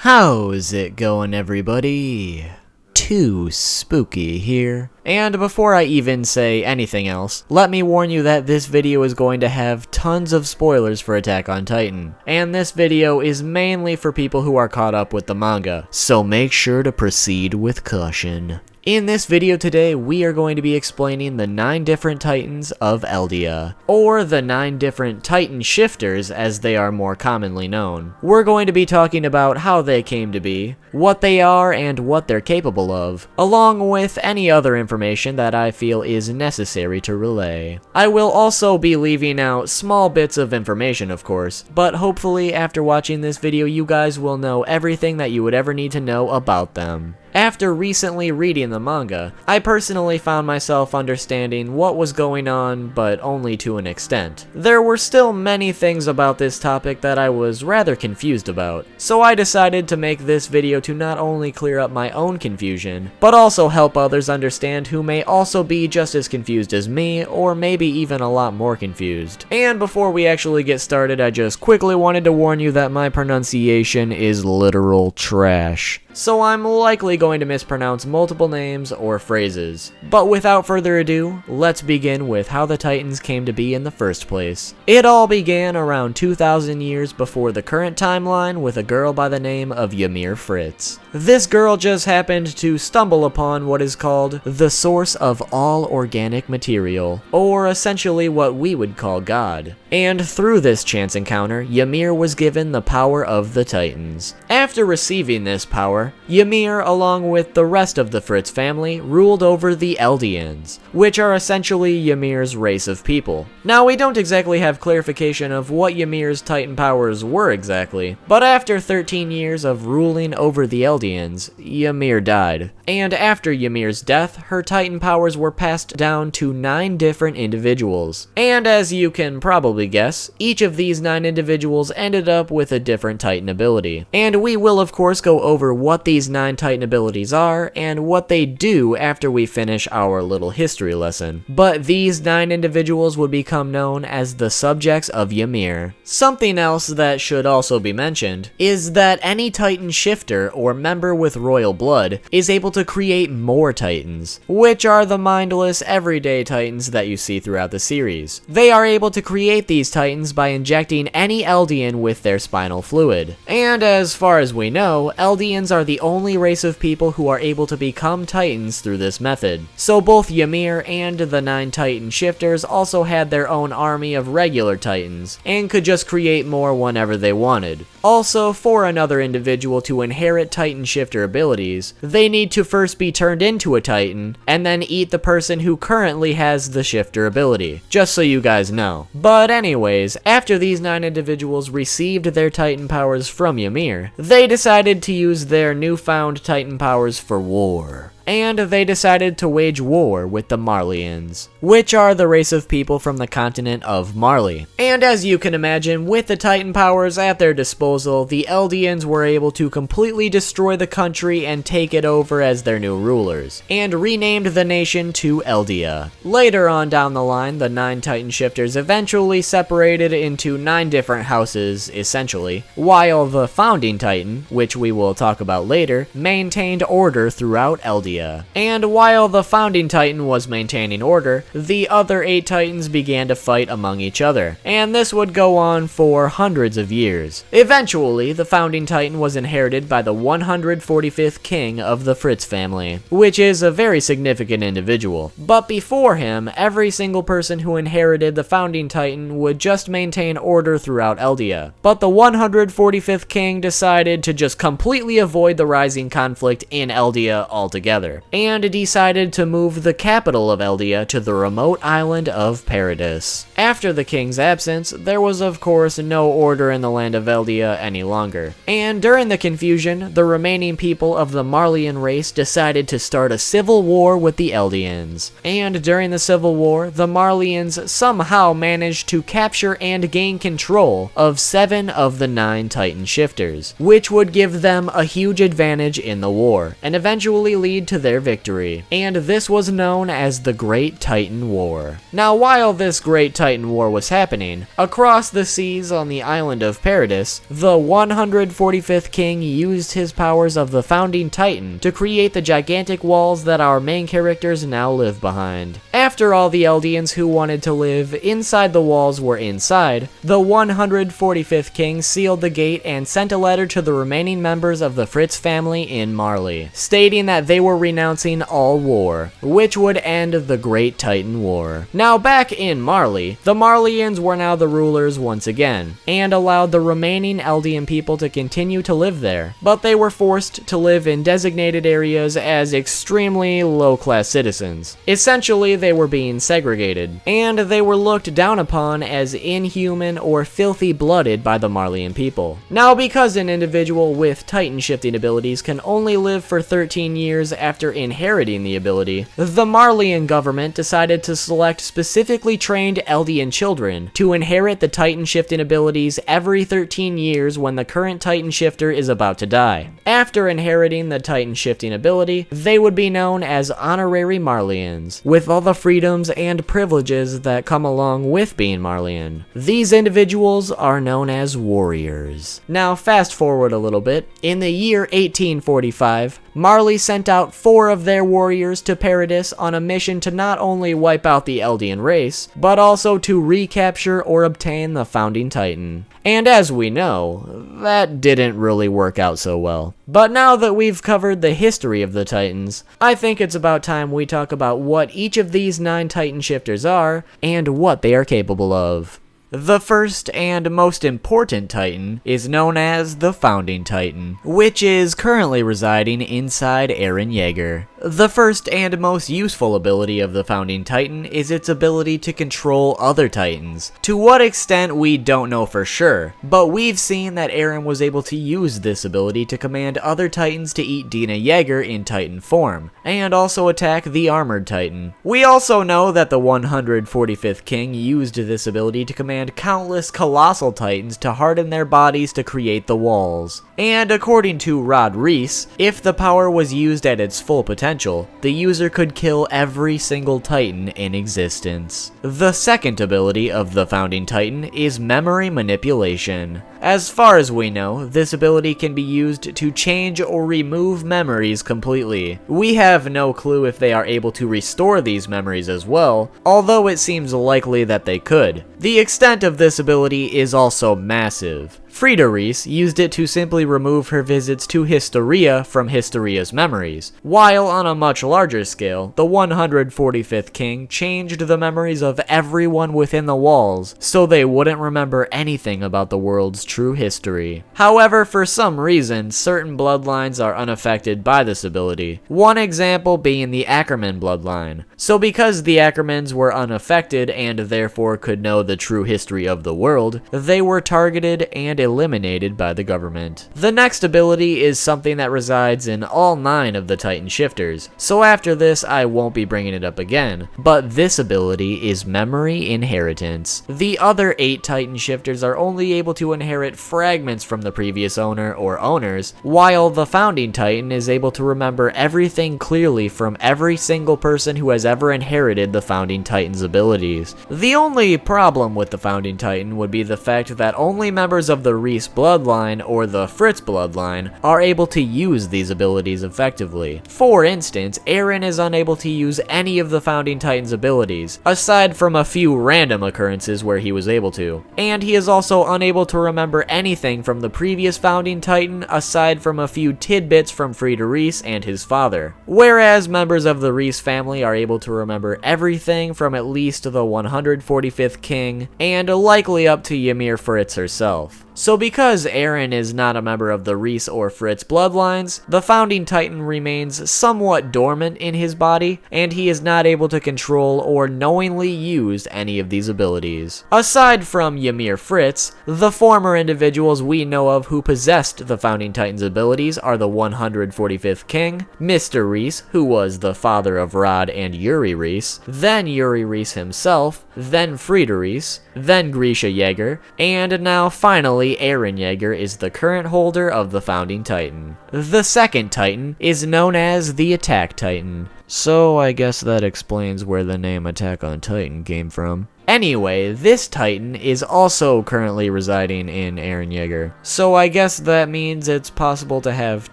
How's it going, everybody? Too Spooky here. And before I even say anything else, let me warn you that this video is going to have tons of spoilers for Attack on Titan. And this video is mainly for people who are caught up with the manga, so make sure to proceed with caution. In this video today, we are going to be explaining the 9 different Titans of Eldia, or the 9 different Titan shifters as they are more commonly known. We're going to be talking about how they came to be, what they are and what they're capable of, along with any other information that I feel is necessary to relay. I will also be leaving out small bits of information, of course, but hopefully after watching this video you guys will know everything that you would ever need to know about them. After recently reading the manga, I personally found myself understanding what was going on, but only to an extent. There were still many things about this topic that I was rather confused about, so I decided to make this video to not only clear up my own confusion, but also help others understand who may also be just as confused as me, or maybe even a lot more confused. And before we actually get started, I just quickly wanted to warn you that my pronunciation is literal trash, so I'm likely going to mispronounce multiple names or phrases. But without further ado, let's begin with how the Titans came to be in the first place. It all began around 2,000 years before the current timeline with a girl by the name of Ymir Fritz. This girl just happened to stumble upon what is called the source of all organic material, or essentially what we would call God. And through this chance encounter, Ymir was given the power of the Titans. After receiving this power, Ymir, along with the rest of the Fritz family, ruled over the Eldians, which are essentially Ymir's race of people. Now, we don't exactly have clarification of what Ymir's Titan powers were exactly, but after 13 years of ruling over the Eldians, Ymir died. And after Ymir's death, her Titan powers were passed down to 9 different individuals. And as you can probably guess, each of these 9 individuals ended up with a different Titan ability. And we will of course go over what these 9 Titan abilities are and what they do after we finish our little history lesson. But these 9 individuals would become known as the subjects of Ymir. Something else that should also be mentioned is that any Titan shifter or member with royal blood is able to create more Titans, which are the mindless everyday Titans that you see throughout the series. They are able to create these Titans by injecting any Eldian with their spinal fluid. And as far as we know, Eldians are the only race of people who are able to become Titans through this method. So both Ymir and the 9 Titan shifters also had their own army of regular Titans, and could just create more whenever they wanted. Also, for another individual to inherit Titan shifter abilities, they need to first be turned into a Titan, and then eat the person who currently has the shifter ability, just so you guys know. But anyways, after these 9 individuals received their Titan powers from Ymir, they decided to use their newfound Titan powers for war. And they decided to wage war with the Marleyans, which are the race of people from the continent of Marley. And as you can imagine, with the Titan powers at their disposal, the Eldians were able to completely destroy the country and take it over as their new rulers, and renamed the nation to Eldia. Later on down the line, the 9 Titan shifters eventually separated into 9 different houses, essentially, while the founding Titan, which we will talk about later, maintained order throughout Eldia. And while the founding Titan was maintaining order, the other 8 Titans began to fight among each other, and this would go on for hundreds of years. Eventually, the founding Titan was inherited by the 145th king of the Fritz family, which is a very significant individual. But before him, every single person who inherited the founding Titan would just maintain order throughout Eldia. But the 145th king decided to just completely avoid the rising conflict in Eldia altogether, and decided to move the capital of Eldia to the remote island of Paradis. After the king's absence, there was of course no order in the land of Eldia any longer, and during the confusion, the remaining people of the Marleyan race decided to start a civil war with the Eldians. And during the civil war, the Marleyans somehow managed to capture and gain control of 7 of the 9 Titan shifters, which would give them a huge advantage in the war, and eventually lead to their victory, and this was known as the Great Titan War. Now, while this Great Titan War was happening, across the seas on the island of Paradis, the 145th king used his powers of the Founding Titan to create the gigantic walls that our main characters now live behind. After all the Eldians who wanted to live inside the walls were inside, the 145th king sealed the gate and sent a letter to the remaining members of the Fritz family in Marley, stating that they were renouncing all war, which would end the Great Titan War. Now back in Marley, the Marleyans were now the rulers once again, and allowed the remaining Eldian people to continue to live there, but they were forced to live in designated areas as extremely low-class citizens. Essentially, they were being segregated, and they were looked down upon as inhuman or filthy-blooded by the Marleyan people. Now, because an individual with Titan shifting abilities can only live for 13 years after inheriting the ability, the Marleyan government decided to select specifically trained Eldian children to inherit the Titan shifting abilities every 13 years when the current Titan shifter is about to die. After inheriting the Titan shifting ability, they would be known as honorary Marleyans, with all the freedoms and privileges that come along with being Marleyan. These individuals are known as warriors. Now fast forward a little bit. In the year 1845, Marley sent out 4 of their warriors to Paradis on a mission to not only wipe out the Eldian race, but also to recapture or obtain the Founding Titan. And as we know, that didn't really work out so well. But now that we've covered the history of the Titans, I think it's about time we talk about what each of these 9 Titan shifters are, and what they are capable of. The first and most important Titan is known as the Founding Titan, which is currently residing inside Eren Yeager. The first and most useful ability of the Founding Titan is its ability to control other Titans. To what extent we don't know for sure, but we've seen that Eren was able to use this ability to command other Titans to eat Dina Yeager in Titan form, and also attack the Armored Titan. We also know that the 145th king used this ability to command countless colossal Titans to harden their bodies to create the walls. And according to Rod Reese, if the power was used at its full potential, the user could kill every single Titan in existence. The second ability of the Founding Titan is memory manipulation. As far as we know, this ability can be used to change or remove memories completely. We have no clue if they are able to restore these memories as well, although it seems likely that they could. The extent of this ability is also massive. Frida Reese used it to simply remove her visits to Historia from Historia's memories, while on a much larger scale, the 145th king changed the memories of everyone within the walls so they wouldn't remember anything about the world's true history. However, for some reason, certain bloodlines are unaffected by this ability, one example being the Ackerman bloodline. So because the Ackermans were unaffected and therefore could know the true history of the world, they were targeted and eliminated by the government. The next ability is something that resides in all 9 of the Titan shifters, so after this I won't be bringing it up again, but this ability is memory inheritance. The other 8 Titan shifters are only able to inherit fragments from the previous owner or owners, while the Founding Titan is able to remember everything clearly from every single person who has ever inherited the Founding Titan's abilities. The only problem with the Founding Titan would be the fact that only members of the Reese bloodline or the Fritz bloodline are able to use these abilities effectively. For instance, Eren is unable to use any of the Founding Titan's abilities, aside from a few random occurrences where he was able to. And he is also unable to remember anything from the previous Founding Titan aside from a few tidbits from Frida Reese and his father. Whereas members of the Reese family are able to remember everything from at least the 145th king, and likely up to Ymir Fritz herself. So because Eren is not a member of the Reese or Fritz bloodlines, the Founding Titan remains somewhat dormant in his body, and he is not able to control or knowingly use any of these abilities. Aside from Ymir Fritz, the former individuals we know of who possessed the Founding Titan's abilities are the 145th king, Mr. Reese, who was the father of Rod and Yuri Reese, then Yuri Reese himself, then Frida Reese, then Grisha Yeager, and now finally finally, Eren Yeager is the current holder of the Founding Titan. The second Titan is known as the Attack Titan. So I guess that explains where the name Attack on Titan came from. Anyway, this Titan is also currently residing in Eren Yeager. So I guess that means it's possible to have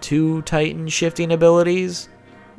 2 Titan shifting abilities?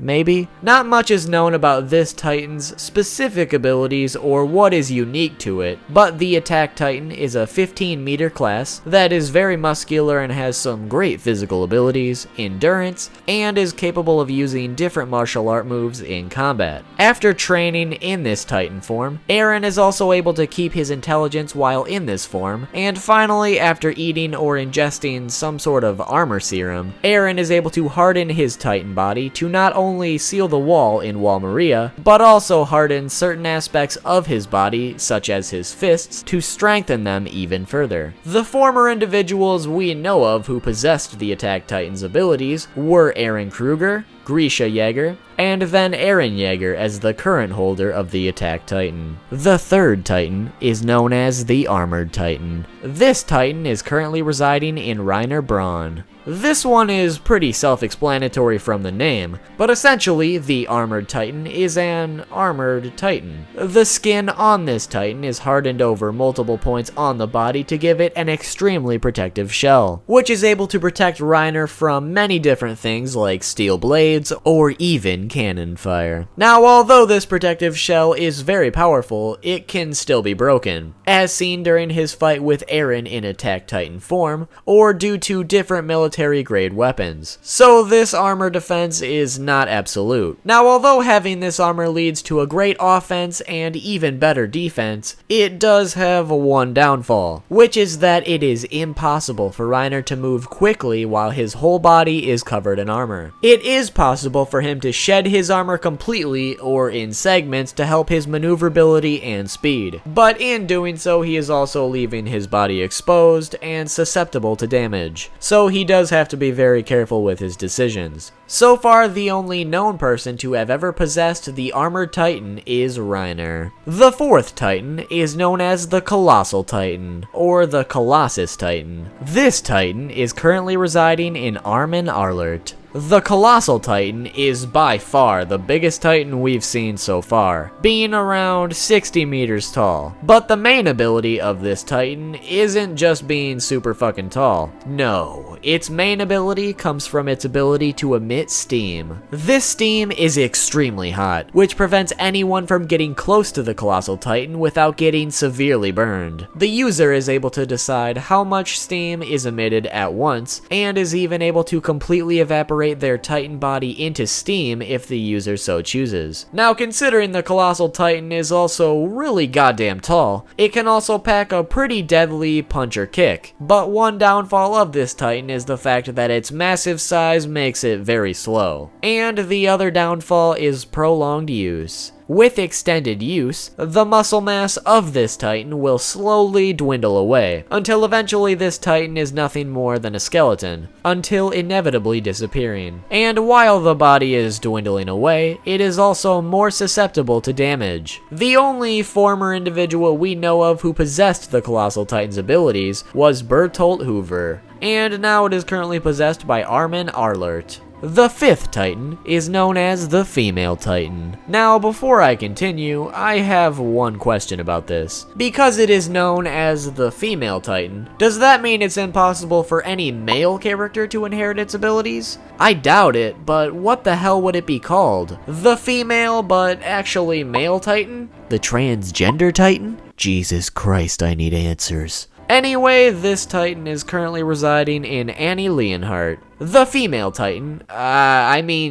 Maybe? Not much is known about this Titan's specific abilities or what is unique to it, but the Attack Titan is a 15-meter class that is very muscular and has some great physical abilities, endurance, and is capable of using different martial art moves in combat. After training in this Titan form, Eren is also able to keep his intelligence while in this form, and finally, after eating or ingesting some sort of armor serum, Eren is able to harden his Titan body to not only seal the wall in Wall Maria, but also harden certain aspects of his body, such as his fists, to strengthen them even further. The former individuals we know of who possessed the Attack Titan's abilities were Eren Kruger, Grisha Yeager, and then Eren Yeager as the current holder of the Attack Titan. The third Titan is known as the Armored Titan. This Titan is currently residing in Reiner Braun. This one is pretty self-explanatory from the name, but essentially the Armored Titan is an armored Titan. The skin on this Titan is hardened over multiple points on the body to give it an extremely protective shell, which is able to protect Reiner from many different things like steel blades or even cannon fire. Now, although this protective shell is very powerful, it can still be broken, as seen during his fight with Eren in Attack Titan form, or due to different military-grade weapons. So this armor defense is not absolute. Now, although having this armor leads to a great offense and even better defense, it does have one downfall, which is that it is impossible for Reiner to move quickly while his whole body is covered in armor. It is possible for him to shed his armor completely or in segments to help his maneuverability and speed, but in doing so he is also leaving his body exposed and susceptible to damage, so he does have to be very careful with his decisions. So far, the only known person to have ever possessed the Armored Titan is Reiner. The fourth Titan is known as the Colossal Titan, or the Colossus Titan. This Titan is currently residing in Armin Arlert. The Colossal Titan is by far the biggest Titan we've seen so far, being around 60 meters tall. But the main ability of this Titan isn't just being super fucking tall. No, its main ability comes from its ability to emit steam. This steam is extremely hot, which prevents anyone from getting close to the Colossal Titan without getting severely burned. The user is able to decide how much steam is emitted at once, and is even able to completely evaporate their Titan body into steam if the user so chooses. Now, considering the Colossal Titan is also really goddamn tall, it can also pack a pretty deadly punch or kick. But one downfall of this Titan is the fact that its massive size makes it very slow. And the other downfall is prolonged use. With extended use, the muscle mass of this Titan will slowly dwindle away, until eventually this Titan is nothing more than a skeleton, until inevitably disappearing. And while the body is dwindling away, it is also more susceptible to damage. The only former individual we know of who possessed the Colossal Titan's abilities was Bertolt Hoover, and now it is currently possessed by Armin Arlert. The fifth Titan is known as the Female Titan. Now, before I continue, I have one question about this. Because it is known as the Female Titan, does that mean it's impossible for any male character to inherit its abilities? I doubt it, but what the hell would it be called? The female, but actually male Titan? The transgender Titan? Jesus Christ, I need answers. Anyway, this Titan is currently residing in Annie Leonhardt. The female Titan,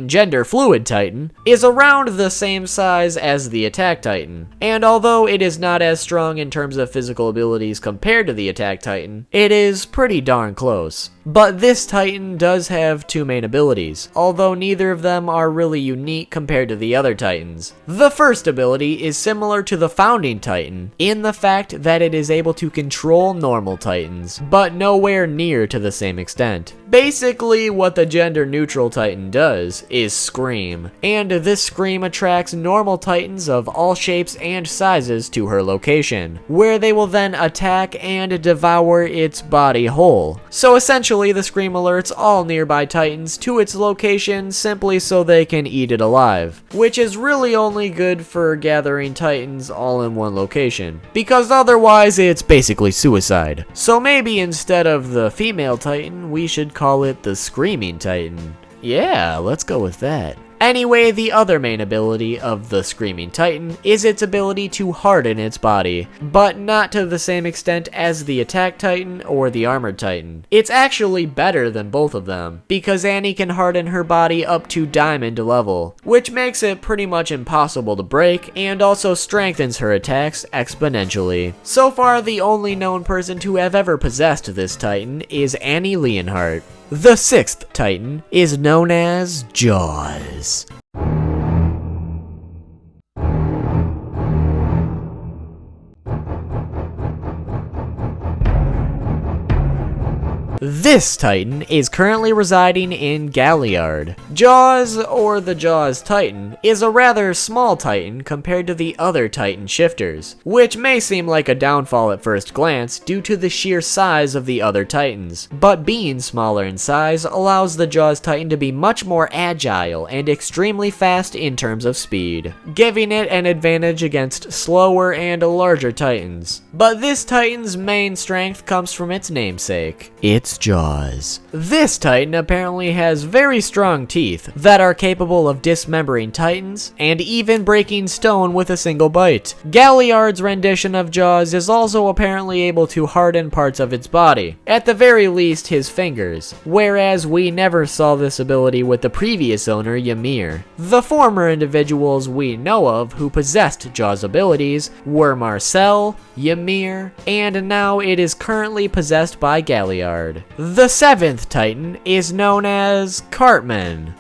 gender fluid Titan, is around the same size as the Attack Titan, and although it is not as strong in terms of physical abilities compared to the Attack Titan, it is pretty darn close. But this Titan does have two main abilities, although neither of them are really unique compared to the other Titans. The first ability is similar to the founding Titan in the fact that it is able to control normal Titans, but nowhere near to the same extent. Basically, what the gender-neutral Titan does is scream, and this scream attracts normal Titans of all shapes and sizes to her location, where they will then attack and devour its body whole. So essentially, the scream alerts all nearby Titans to its location simply so they can eat it alive, which is really only good for gathering Titans all in one location, because otherwise it's basically suicide. So maybe instead of the female Titan, we should call it the Screaming Titan. Yeah, let's go with that. Anyway, the other main ability of the Screaming Titan is its ability to harden its body, but not to the same extent as the Attack Titan or the Armored Titan. It's actually better than both of them, because Annie can harden her body up to diamond level, which makes it pretty much impossible to break, and also strengthens her attacks exponentially. So far, the only known person to have ever possessed this Titan is Annie Leonhardt. The sixth Titan is known as Jaws. This Titan is currently residing in Galliard. Jaws, or the Jaws Titan, is a rather small Titan compared to the other Titan shifters, which may seem like a downfall at first glance due to the sheer size of the other Titans, but being smaller in size allows the Jaws Titan to be much more agile and extremely fast in terms of speed, giving it an advantage against slower and larger Titans. But this Titan's main strength comes from its namesake. It's Jaws. This Titan apparently has very strong teeth that are capable of dismembering Titans and even breaking stone with a single bite. Galliard's rendition of Jaws is also apparently able to harden parts of its body, at the very least his fingers, whereas we never saw this ability with the previous owner, Ymir. The former individuals we know of who possessed Jaws abilities were Marcel, Ymir, and now it is currently possessed by Galliard. The seventh Titan is known as Cartman.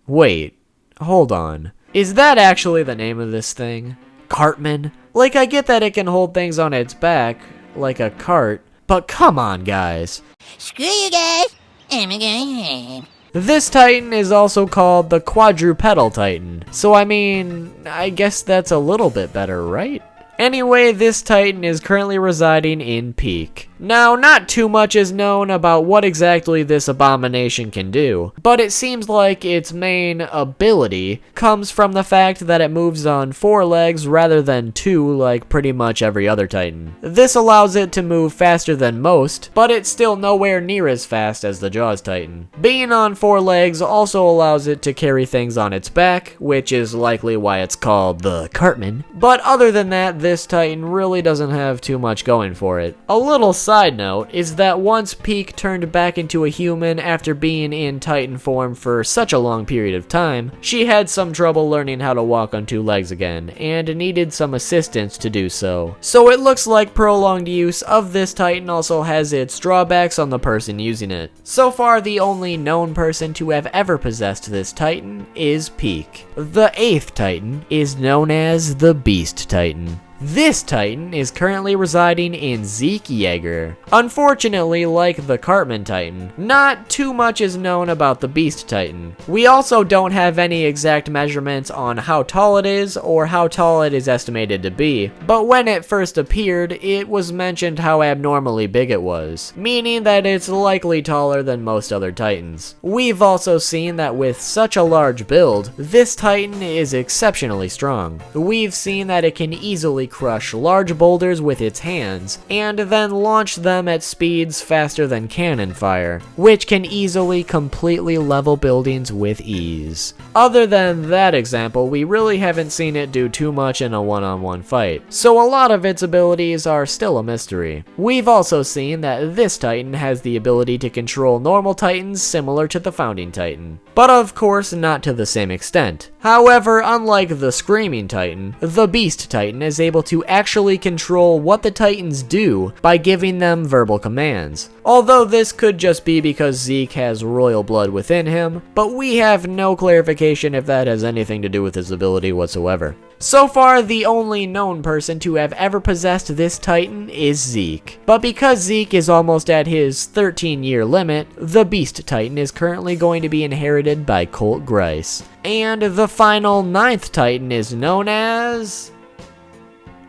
Wait, hold on. Is that actually the name of this thing? Cartman? Like, I get that it can hold things on its back, like a cart, but come on, guys. Screw you guys, I'm going home. This Titan is also called the Quadrupedal Titan, so I mean, I guess that's a little bit better, right? Anyway, this Titan is currently residing in Peak. Now, not too much is known about what exactly this abomination can do, but it seems like its main ability comes from the fact that it moves on 4 legs rather than 2 like pretty much every other Titan. This allows it to move faster than most, but it's still nowhere near as fast as the Jaws Titan. Being on 4 legs also allows it to carry things on its back, which is likely why it's called the Cartman. But other than that, this Titan really doesn't have too much going for it. A little side note is that once Peak turned back into a human after being in Titan form for such a long period of time, she had some trouble learning how to walk on 2 legs again, and needed some assistance to do so. So it looks like prolonged use of this Titan also has its drawbacks on the person using it. So far, the only known person to have ever possessed this Titan is Peak. The 8th Titan is known as the Beast Titan. This Titan is currently residing in Zeke Yeager. Unfortunately, like the Cartman Titan, not too much is known about the Beast Titan. We also don't have any exact measurements on how tall it is or how tall it is estimated to be, but when it first appeared, it was mentioned how abnormally big it was, meaning that it's likely taller than most other Titans. We've also seen that with such a large build, this Titan is exceptionally strong. We've seen that it can easily crush large boulders with its hands, and then launch them at speeds faster than cannon fire, which can easily completely level buildings with ease. Other than that example, we really haven't seen it do too much in a one-on-one fight, so a lot of its abilities are still a mystery. We've also seen that this Titan has the ability to control normal Titans similar to the Founding Titan, but of course not to the same extent. However, unlike the Screaming Titan, the Beast Titan is able able to actually control what the Titans do by giving them verbal commands. Although this could just be because Zeke has royal blood within him, but we have no clarification if that has anything to do with his ability whatsoever. So far, the only known person to have ever possessed this Titan is Zeke. But because Zeke is almost at his 13-year limit, the Beast Titan is currently going to be inherited by Colt Grice. And the final 9th Titan is known as...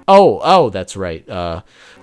Oh, that's right.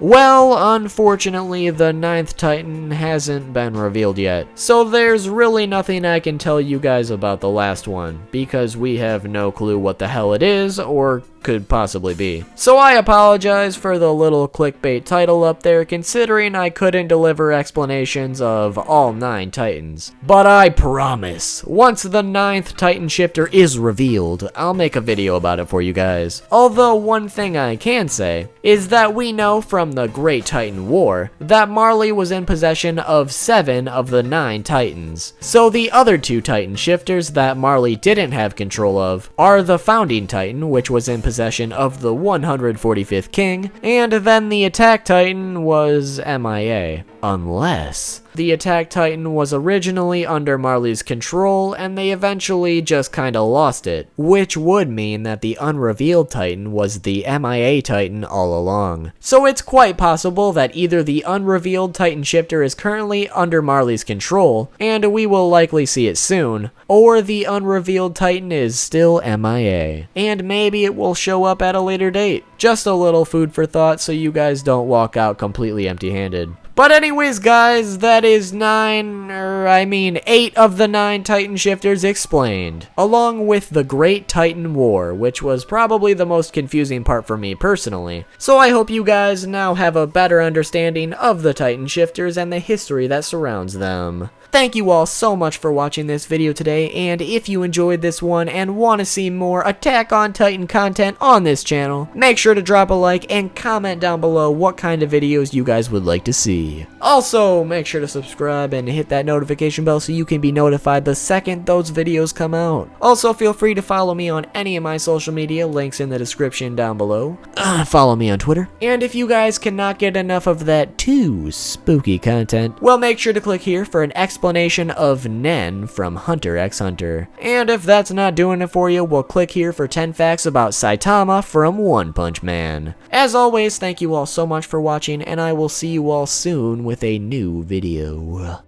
Well, unfortunately, the 9th Titan hasn't been revealed yet. So there's really nothing I can tell you guys about the last one, because we have no clue what the hell it is, or could possibly be. So I apologize for the little clickbait title up there, considering I couldn't deliver explanations of all 9 Titans. But I promise, once the 9th Titan shifter is revealed, I'll make a video about it for you guys. Although one thing I can say is that we know from the Great Titan War that Marley was in possession of 7 of the 9 Titans. So the other 2 Titan shifters that Marley didn't have control of are the Founding Titan, which was in possession of the 145th King, and then the Attack Titan was MIA. Unless the Attack Titan was originally under Marley's control and they eventually just kinda lost it, which would mean that the unrevealed Titan was the MIA Titan all along. So it's quite possible that either the unrevealed Titan shifter is currently under Marley's control, and we will likely see it soon, or the unrevealed Titan is still MIA, and maybe it will show up at a later date. Just a little food for thought so you guys don't walk out completely empty-handed. But anyways, guys, that is 8 of the 9 Titan shifters explained, along with the Great Titan War, which was probably the most confusing part for me personally. So I hope you guys now have a better understanding of the Titan shifters and the history that surrounds them. Thank you all so much for watching this video today, and if you enjoyed this one and want to see more Attack on Titan content on this channel, make sure to drop a like and comment down below what kind of videos you guys would like to see. Also, make sure to subscribe and hit that notification bell so you can be notified the second those videos come out. Also, feel free to follow me on any of my social media, links in the description down below. Follow me on Twitter. And if you guys cannot get enough of that too spooky content, well, make sure to click here for an explanation of Nen from Hunter x Hunter. And if that's not doing it for you, well, click here for 10 facts about Saitama from One Punch Man. As always, thank you all so much for watching, and I will see you all soon with a new video.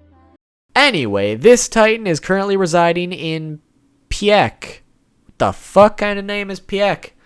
Anyway, this Titan is currently residing in Piek. What the fuck kind of name is Piek?